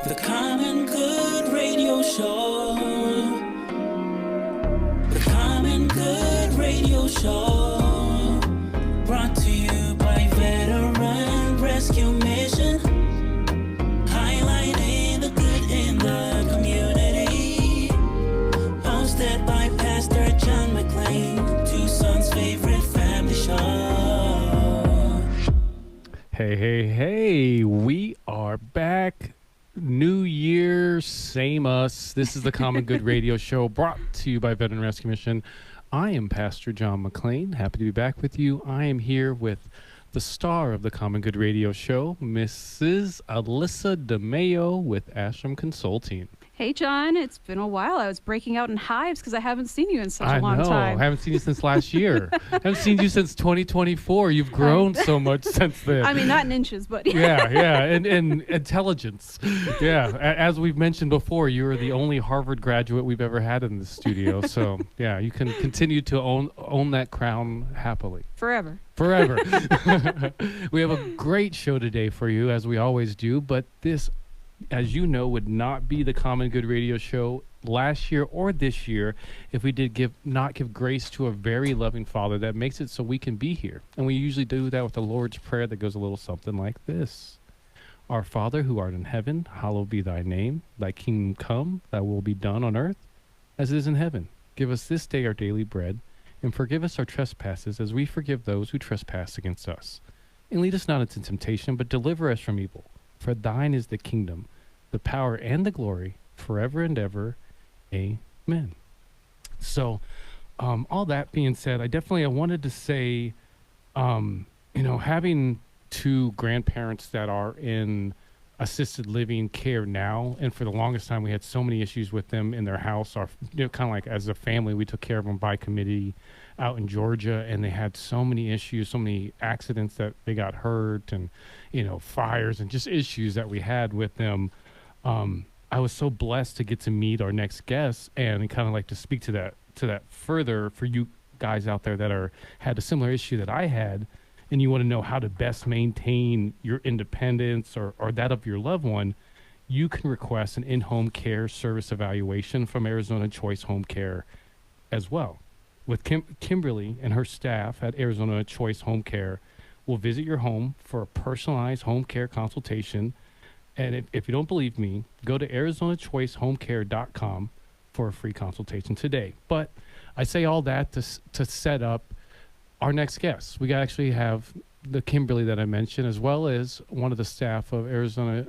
The Common Good Radio Show. The Common Good Radio Show. Brought to you by Veteran Rescue Mission. Highlighting the good in the community. Hosted by Pastor John McClain, Tucson's favorite family show. Hey, we are back. New year, same us. This is the Common Good Radio Show brought to you by Veteran Rescue Mission. I am Pastor John McClain. Happy to be back with you. I am here with the star of the Common Good Radio Show, Mrs. Alyssa DeMayo with Ashram Consulting. Hey, John, it's been a while. I was breaking out in hives because I haven't seen you in such a long time. I haven't seen you since last year. I haven't seen you since 2024. You've grown so much since then. I mean, not in inches, but yeah, and intelligence. Yeah, as we've mentioned before, you are the only Harvard graduate we've ever had in the studio. So yeah, you can continue to own that crown happily. Forever. We have a great show today for you, as we always do, but this, as you know, would not be the Common Good Radio Show last year or this year if we did not give grace to a very loving Father that makes it so we can be here. And we usually do that with the Lord's Prayer that goes a little something like this. Our Father who art in heaven, hallowed be thy name. Thy kingdom come, thy will be done on earth as it is in heaven. Give us this day our daily bread, and forgive us our trespasses as we forgive those who trespass against us. And lead us not into temptation, but deliver us from evil. For thine is the kingdom, the power, and the glory, forever and ever. Amen. So, all that being said, I wanted to say, having two grandparents that are in assisted living care now, and for the longest time we had so many issues with them in their house. Kind of like as a family, we took care of them by committee out in Georgia, and they had so many issues, so many accidents that they got hurt, and fires and just issues that we had with them. I was so blessed to get to meet our next guest and kind of like to speak to that further for you guys out there that had a similar issue that I had, and you want to know how to best maintain your independence or that of your loved one. You can request an in-home care service evaluation from Arizona Choice Home Care as well. With Kimberly and her staff at Arizona Choice Home Care will visit your home for a personalized home care consultation. And if you don't believe me, go to ArizonaChoiceHomeCare.com for a free consultation today. But I say all that to set up our next guest. We actually have the Kimberly that I mentioned, as well as one of the staff of Arizona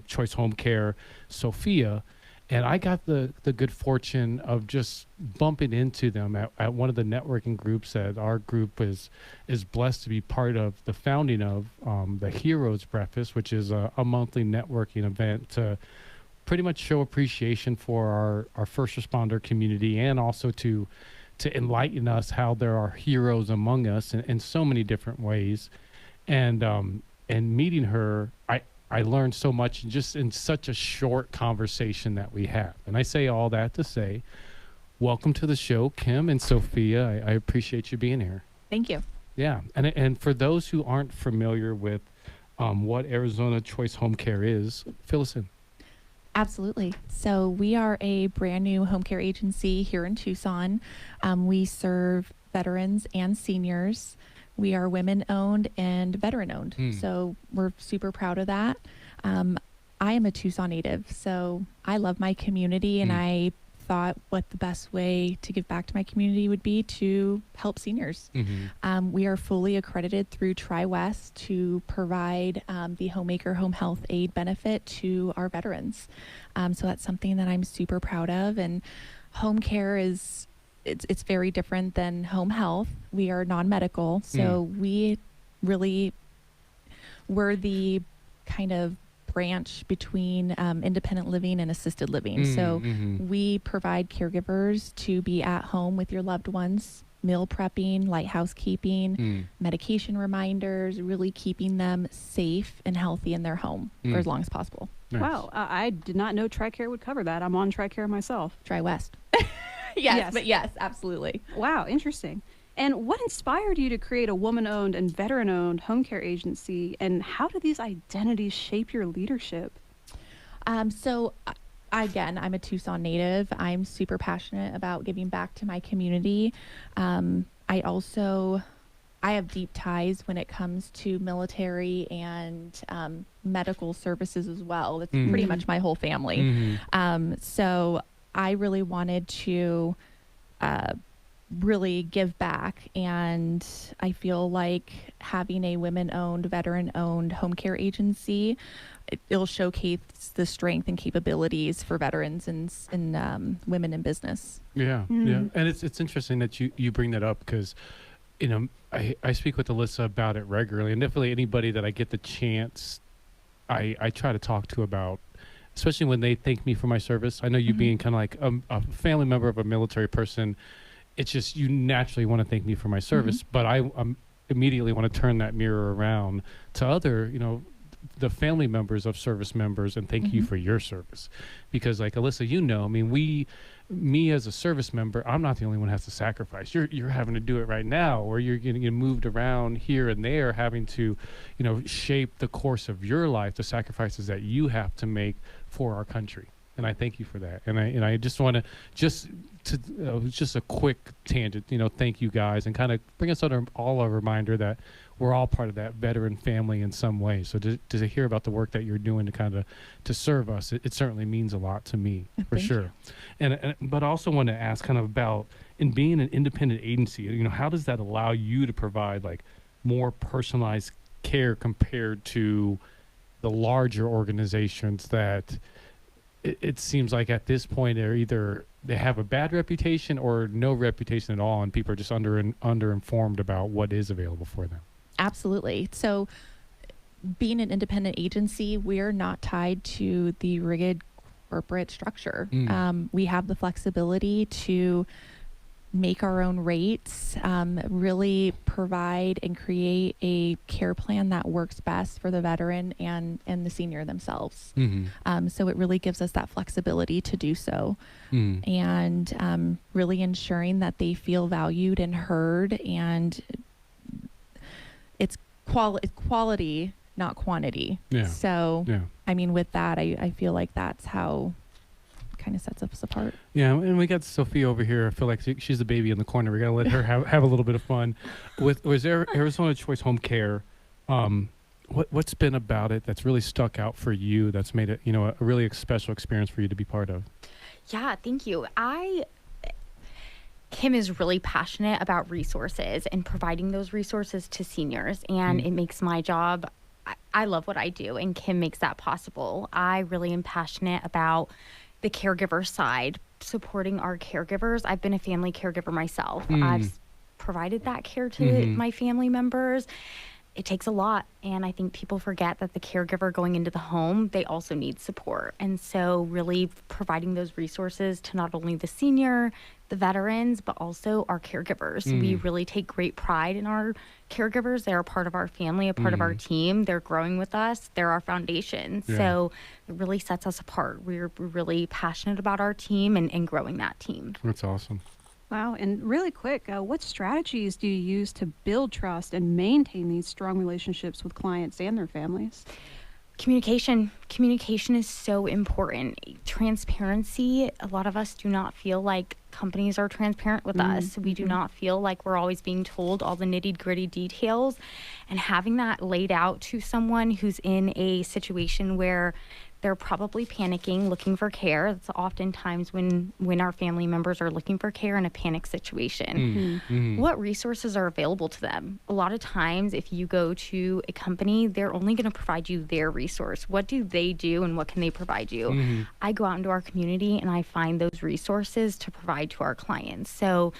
Choice Home Care, Sophia. And I got the good fortune of just bumping into them at one of the networking groups that our group is blessed to be part of, the founding of, the Heroes Breakfast, which is a monthly networking event to pretty much show appreciation for our first responder community, and also to enlighten us how there are heroes among us in so many different ways. And meeting her, I learned so much just in such a short conversation that we have. And I say all that to say, welcome to the show, Kim and Sophia. I appreciate you being here. Thank you. Yeah. And for those who aren't familiar with what Arizona Choice Home Care is, fill us in. Absolutely. So we are a brand new home care agency here in Tucson. We serve veterans and seniors. We are women-owned and veteran-owned, so we're super proud of that. I am a Tucson native, so I love my community, and I thought what the best way to give back to my community would be to help seniors. We are fully accredited through TriWest to provide the Homemaker Home Health Aid benefit to our veterans. So that's something that I'm super proud of, and home care is... It's very different than home health. We are non-medical, so we really we're the kind of branch between independent living and assisted living. So we provide caregivers to be at home with your loved ones, meal prepping, light housekeeping, medication reminders, really keeping them safe and healthy in their home for as long as possible. Nice. Wow, I did not know TRICARE would cover that. I'm on TRICARE myself. TriWest. Yes, absolutely. Wow, interesting. And what inspired you to create a woman-owned and veteran-owned home care agency, and how do these identities shape your leadership? Again, I'm a Tucson native. I'm super passionate about giving back to my community. I have deep ties when it comes to military and medical services as well. That's pretty much my whole family. So I really wanted to really give back, and I feel like having a women-owned, veteran-owned home care agency, it'll showcase the strength and capabilities for veterans and women in business. Yeah, yeah, and it's interesting that you bring that up because, you know, I speak with Alyssa about it regularly, and definitely anybody that I get the chance, I try to talk to about, especially when they thank me for my service. I know you being kind of like a family member of a military person, it's just you naturally want to thank me for my service, but I immediately want to turn that mirror around to other, you know, the family members of service members and thank you for your service. Because like Alyssa, you know, I mean, me as a service member, I'm not the only one who has to sacrifice. You're having to do it right now, or you're getting moved around here and there, having to, you know, shape the course of your life, the sacrifices that you have to make for our country. And I thank you for that. And I just want to just a quick tangent, you know, thank you guys, and kind of bring us all a reminder that we're all part of that veteran family in some way. So to hear about the work that you're doing to serve us, it certainly means a lot to me, for sure. But I also want to ask kind of about, in being an independent agency, you know, how does that allow you to provide like more personalized care compared to the larger organizations that it seems like at this point they're either they have a bad reputation or no reputation at all, and people are just underinformed about what is available for them? Absolutely. So being an independent agency, we're not tied to the rigid corporate structure. We have the flexibility to make our own rates, really provide and create a care plan that works best for the veteran and the senior themselves. So it really gives us that flexibility to do so, and really ensuring that they feel valued and heard, and it's quality, not quantity. So, I mean, with that, I feel like that's how kind of sets us apart. Yeah, and we got Sophia over here. I feel like she's the baby in the corner. We got to let her have a little bit of fun. Was there Arizona Choice Home Care? What's been about it that's really stuck out for you? That's made it, you know, a really special experience for you to be part of. Yeah, thank you. Kim is really passionate about resources and providing those resources to seniors, and it makes my job. I love what I do, and Kim makes that possible. I really am passionate about the caregiver side, supporting our caregivers. I've been a family caregiver myself. I've provided that care to my family members. It takes a lot, and I think people forget that the caregiver going into the home, they also need support. And so really providing those resources to not only the senior, the veterans, but also our caregivers. We really take great pride in our caregivers. They're a part of our family, a part of our team. They're growing with us. They're our foundation. So it really sets us apart. We're really passionate about our team and growing that team. That's awesome. Wow. And really quick, what strategies do you use to build trust and maintain these strong relationships with clients and their families? Communication is so important. Transparency, a lot of us do not feel like companies are transparent with us. We do not feel like we're always being told all the nitty-gritty details, and having that laid out to someone who's in a situation where they're probably panicking, looking for care. That's oftentimes when our family members are looking for care in a panic situation. What resources are available to them? A lot of times, if you go to a company, they're only going to provide you their resource. What do they do, and what can they provide you? I go out into our community, and I find those resources to provide to our clients. So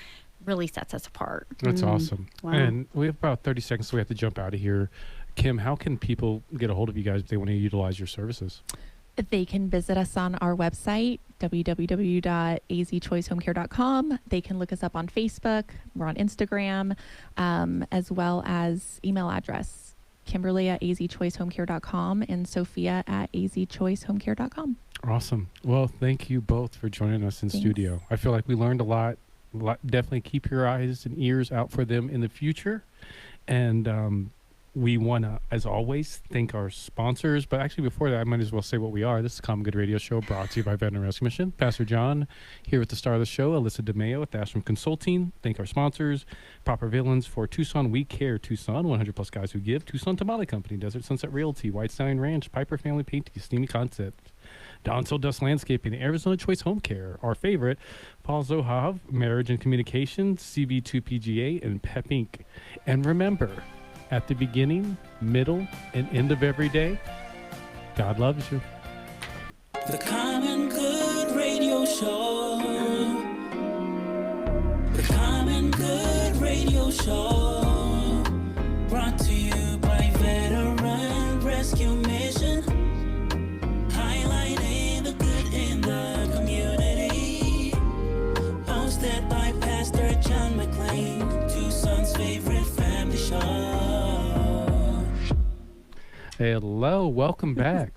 really sets us apart. That's awesome. Wow. And we have about 30 seconds, so we have to jump out of here. Kim, how can people get a hold of you guys if they want to utilize your services? They can visit us on our website, www.azchoicehomecare.com. They can look us up on Facebook. We're on Instagram, as well as email address, Kimberly at azchoicehomecare.com and Sophia at azchoicehomecare.com. Awesome. Well, thank you both for joining us in studio. I feel like we learned a lot. Definitely keep your eyes and ears out for them in the future. And we want to, as always, thank our sponsors. But actually, before that, I might as well say what we are. This is Common Good Radio Show, brought to you by Veteran Rescue Mission. Pastor John here with the star of the show, Alyssa DeMeo with Ashram Consulting. Thank our sponsors, Proper Villains for Tucson, We Care Tucson, 100 plus guys who give, Tucson Tamale Company, Desert Sunset Realty, White Stallion Ranch, Piper Family Painting, Steamy Concept, Don Soul Dust Landscaping, Arizona Choice Home Care, our favorite, Paul Zohav, Marriage and Communications, CB2PGA, and Pep Inc. And remember, at the beginning, middle, and end of every day, God loves you. The Common Good Radio Show. The Common Good Radio Show. Brought to you by Veteran Rescue Mission. Highlighting the good in the community. Hosted by Pastor John McClain, Tucson's favorite family show. Hello, welcome back.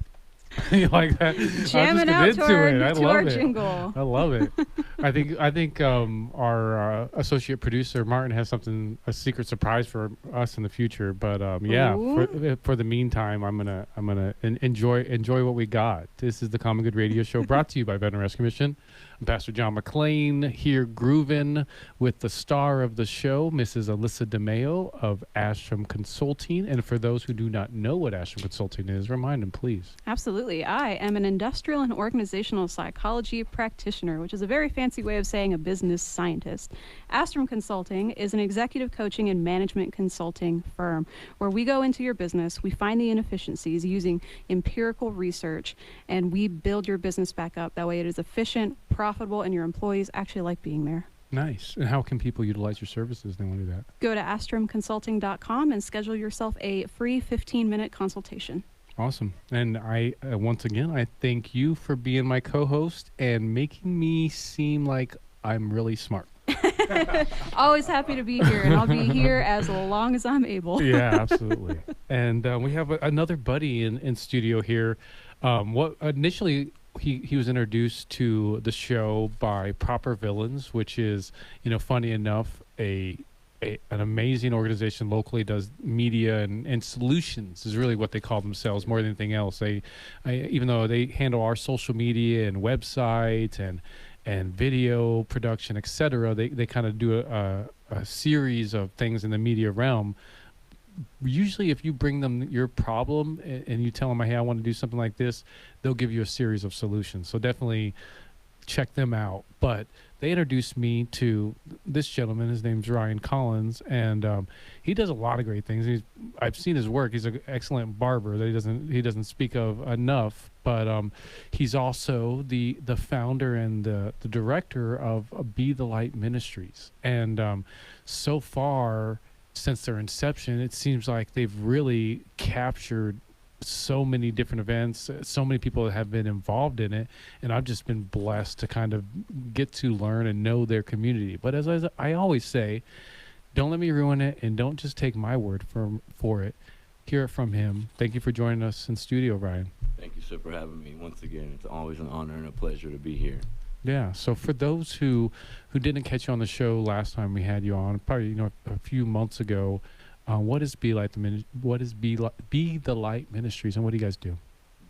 You like that? Jamming out to our it. jingle. I love it. I think our associate producer Martin has a secret surprise for us in the future. But for the meantime, I'm gonna enjoy what we got. This is the Common Good Radio Show, brought to you by Veteran Rescue Mission. I'm Pastor John McClain here, grooving with the star of the show, Mrs. Alyssa DeMeo of Ashram Consulting. And for those who do not know what Ashram Consulting is, remind them, please. Absolutely. I am an industrial and organizational psychology practitioner, which is a very fancy way of saying a business scientist. Astrom Consulting is an executive coaching and management consulting firm where we go into your business, we find the inefficiencies using empirical research, and we build your business back up. That way it is efficient, profitable, and your employees actually like being there. Nice. And how can people utilize your services if they want to do that? Go to astromconsulting.com and schedule yourself a free 15-minute consultation. Awesome. And I, once again, I thank you for being my co-host and making me seem like I'm really smart. Always happy to be here, and I'll be here as long as I'm able. Yeah, absolutely. And we have another buddy in studio here. What initially he was introduced to the show by Proper Villains, which is, funny enough, an amazing organization locally, does media and solutions is really what they call themselves more than anything else. Even though they handle our social media and websites and video production, etc., they kind of do a series of things in the media realm. Usually if you bring them your problem and you tell them, hey, I want to do something like this, they'll give you a series of solutions. So definitely check them out. But they introduced me to this gentleman. His name's Ryan Collins, and he does a lot of great things. I've seen his work. He's an excellent barber that he doesn't speak of enough. But he's also the founder and the director of Be the Light Ministries. And so far, since their inception, it seems like they've really captured so many different events, so many people that have been involved in it, and I've just been blessed to kind of get to learn and know their community. But as I always say, don't let me ruin it, and don't just take my word for it. Hear it from him. Thank you for joining us in studio, Ryan. Thank you, sir, for having me. Once again, it's always an honor and a pleasure to be here. Yeah. So for those who didn't catch you on the show last time we had you on, probably a few months ago, what is Be the Light Ministries, and what do you guys do?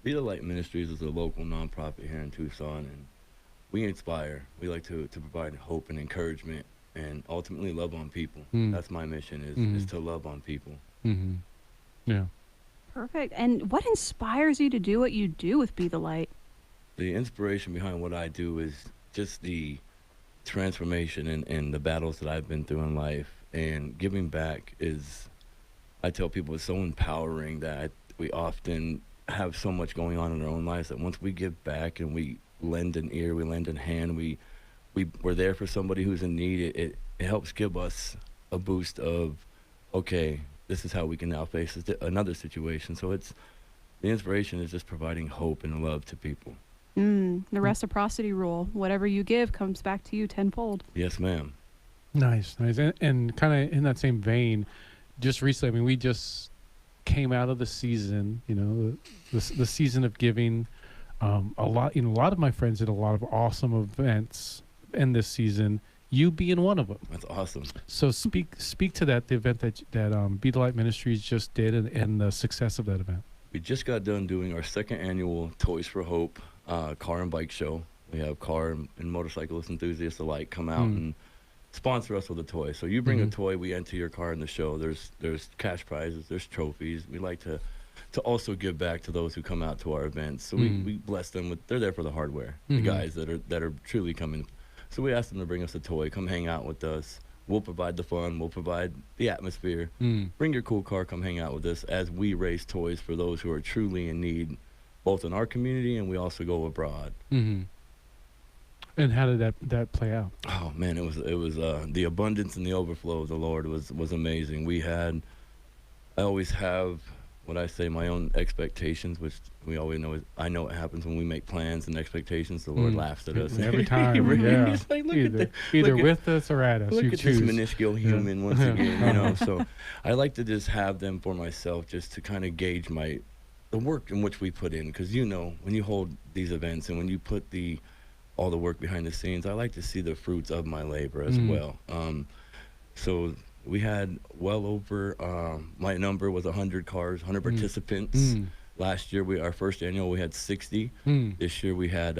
Be the Light Ministries is a local nonprofit here in Tucson, and we inspire. We like to provide hope and encouragement, and ultimately love on people. That's my mission is to love on people. Mm-hmm. Yeah. Perfect. And what inspires you to do what you do with Be the Light? The inspiration behind what I do is just the transformation and the battles that I've been through in life, and giving back is, I tell people, it's so empowering that we often have so much going on in our own lives that once we give back and we lend an ear, we lend a hand, we're there for somebody who's in need, it helps give us a boost of, okay, this is how we can now face another situation. So the inspiration is just providing hope and love to people. The reciprocity rule. Whatever you give comes back to you tenfold. Yes, ma'am. Nice. And kind of in that same vein, just recently, we just came out of the season, the season of giving. A lot of my friends did a lot of awesome events in this season, you being one of them. That's awesome. So speak to that, the event that Be the Light Ministries just did, and the success of that event. We just got done doing our second annual Toys for Hope car and bike show. We have car and motorcyclist enthusiasts alike come out and sponsor us with a toy. So you bring a toy, we enter your car in the show. There's cash prizes, there's trophies. We like to also give back to those who come out to our events. So we bless them with, they're there for the hardware, the guys that are truly coming. So we ask them to bring us a toy, come hang out with us. We'll provide the fun, we'll provide the atmosphere. Bring your cool car, come hang out with us as we raise toys for those who are truly in need, both in our community and we also go abroad. And how did that play out? Oh man, it was the abundance and the overflow of the Lord was amazing. I always have what I say, my own expectations, which we always know. I know what happens when we make plans and expectations. The Lord laughs at us every time. Yeah. He's like, either with us or at us. Look You at choose. this minuscule human once again, you know. So I like to just have them for myself, just to kind of gauge the work in which we put in, because when you hold these events and when you put all the work behind the scenes, I like to see the fruits of my labor as well. So we had well over, my number was 100 cars, 100 participants. Last year, our first annual, we had 60. This year we had,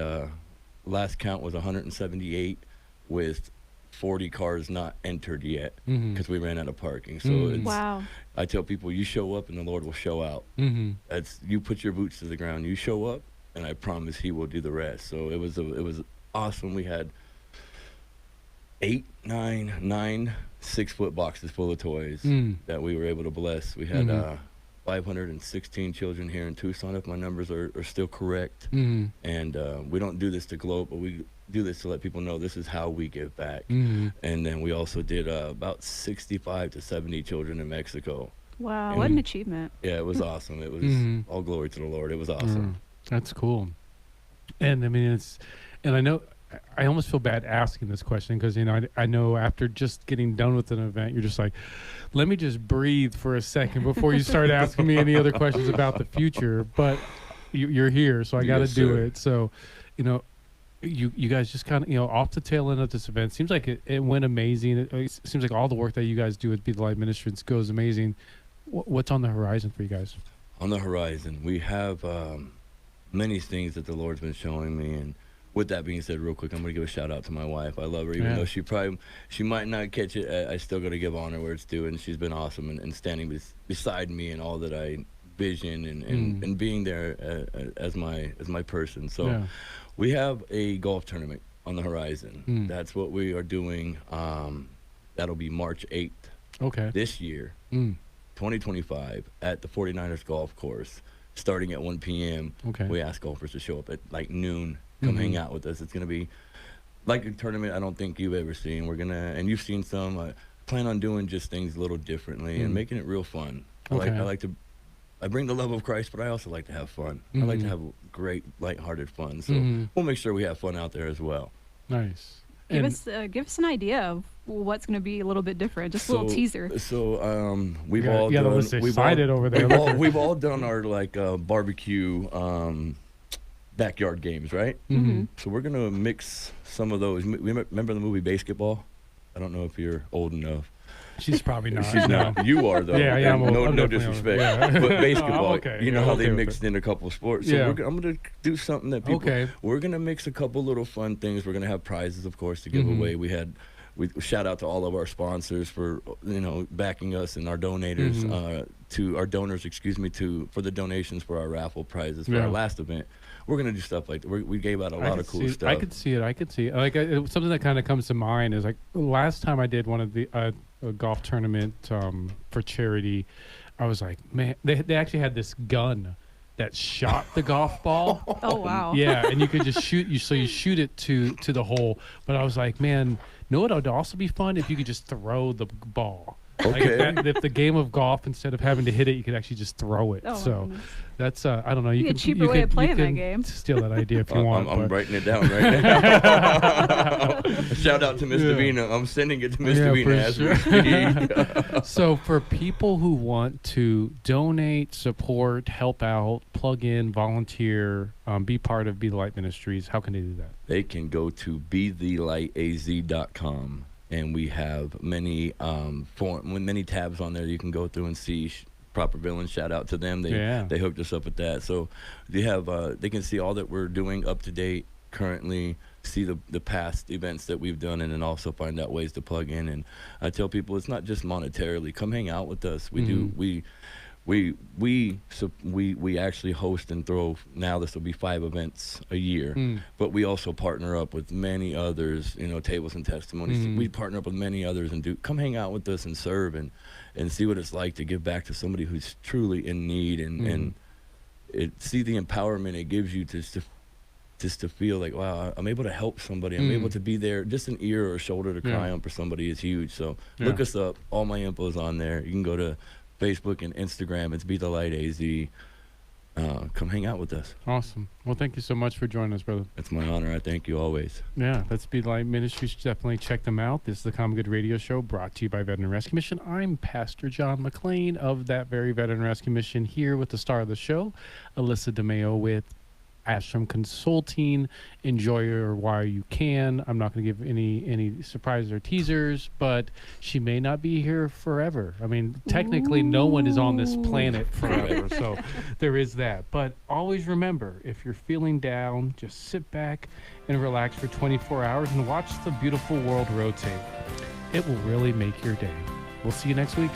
last count was 178 with 40 cars not entered yet because we ran out of parking. So Wow. I tell people, you show up and the Lord will show out. You put your boots to the ground, you show up, and I promise He will do the rest. So it was awesome. We had 9 6-foot boxes full of toys that we were able to bless. We had 516 children here in Tucson, if my numbers are still correct. And we don't do this to gloat, but we do this to let people know this is how we give back. And then we also did about 65 to 70 children in Mexico. Wow, And what an achievement. Yeah, it was awesome. It was all glory to the Lord. It was awesome. That's cool. And I mean, I know I almost feel bad asking this question because, I know after just getting done with an event, you're just like, let me just breathe for a second before you start asking me any other questions about the future. But you're here, so I got to do it. So, you guys just kind of, off the tail end of this event, seems like it went amazing. It seems like all the work that you guys do at Be the Light Ministries goes amazing. What's on the horizon for you guys? On the horizon, we have many things that the Lord's been showing me. And with that being said, real quick, I'm going to give a shout out to my wife. I love her, even though she might not catch it. I still got to give honor where it's due, and she's been awesome and standing beside me and all that I vision and being there as my person. So we have a golf tournament on the horizon. That's what we are doing. That'll be March 8th. Okay. This year, 2025, at the 49ers golf course, starting at 1 p.m. Okay. We ask golfers to show up at like noon. Come hang out with us. It's going to be like a tournament I don't think you've ever seen. And you've seen some. I plan on doing just things a little differently and making it real fun. Okay. I bring the love of Christ, but I also like to have fun. I like to have great, lighthearted fun. So we'll make sure we have fun out there as well. Nice. Give us an idea of what's going to be a little bit different. Just a little teaser. So we've You all got done. Alyssa excited over there. We've all done our barbecue backyard games, right? So we're gonna mix some of those. Remember the movie Basketball? I don't know if you're old enough. She's probably not. She's not. You are though. Yeah, I'm old. No I'm definitely disrespect. old. Yeah. But basketball, Oh, okay. you know Yeah, how okay they with mixed in a couple of sports. So Yeah. I'm gonna do something that people. Okay. We're gonna mix a couple little fun things. We're gonna have prizes, of course, to give away. We shout out to all of our sponsors for backing us and our donators to our donors, for the donations for our raffle prizes for our last event. We're gonna do stuff like that. We gave out a lot of cool stuff. I could see it. Like something that kind of comes to mind is like last time I did one of the a golf tournament for charity. I was like, man, they actually had this gun that shot the golf ball. Oh wow. Yeah, and you could just shoot you shoot it to the hole. But I was like, man, what would also be fun if you could just throw the ball. Like Okay. if the game of golf, instead of having to hit it, you could actually just throw it. Oh, my so goodness. that's I don't know. Be a cheaper way of playing that game. Steal that idea if you want. I'm but- writing it down right now. Shout out to Mr. Yeah. Vina. I'm sending it to Mr. Yeah, Vina for as sure. we speak. So for people who want to donate, support, help out, plug in, volunteer, be part of Be the Light Ministries, how can they do that? They can go to BeTheLightAZ.com, and we have many many tabs on there you can go through and see. Proper Villains, shout out to them. They hooked us up with that. So they have they can see all that we're doing up to date currently, see the past events that we've done, and then also find out ways to plug in. And I tell people it's not just monetarily. Come hang out with us. We actually host and throw, now this will be 5 events a year, but we also partner up with many others, Tables and Testimonies. We partner up with many others and come hang out with us and serve and see what it's like to give back to somebody who's truly in need, and see the empowerment it gives you just to feel like, wow, I'm able to help somebody. I'm able to be there. Just an ear or a shoulder to cry on for somebody is huge. So look us up. All my info is on there. You can go to Facebook and Instagram. It's Be the Light AZ. Come hang out with us. Awesome. Well, thank you so much for joining us, brother. It's my honor. I thank you always. Yeah, let's Be the Light Ministries. Definitely check them out. This is the Common Good Radio Show brought to you by Veteran Rescue Mission. I'm Pastor John McLean of that very Veteran Rescue Mission, here with the star of the show, Alyssa DeMeo with Ashram Consulting. Enjoy her while you can. I'm not going to give any surprises or teasers, but she may not be here forever. I mean, technically, no one is on this planet forever, so there is that. But always remember, if you're feeling down, just sit back and relax for 24 hours and watch the beautiful world rotate. It will really make your day. We'll see you next week.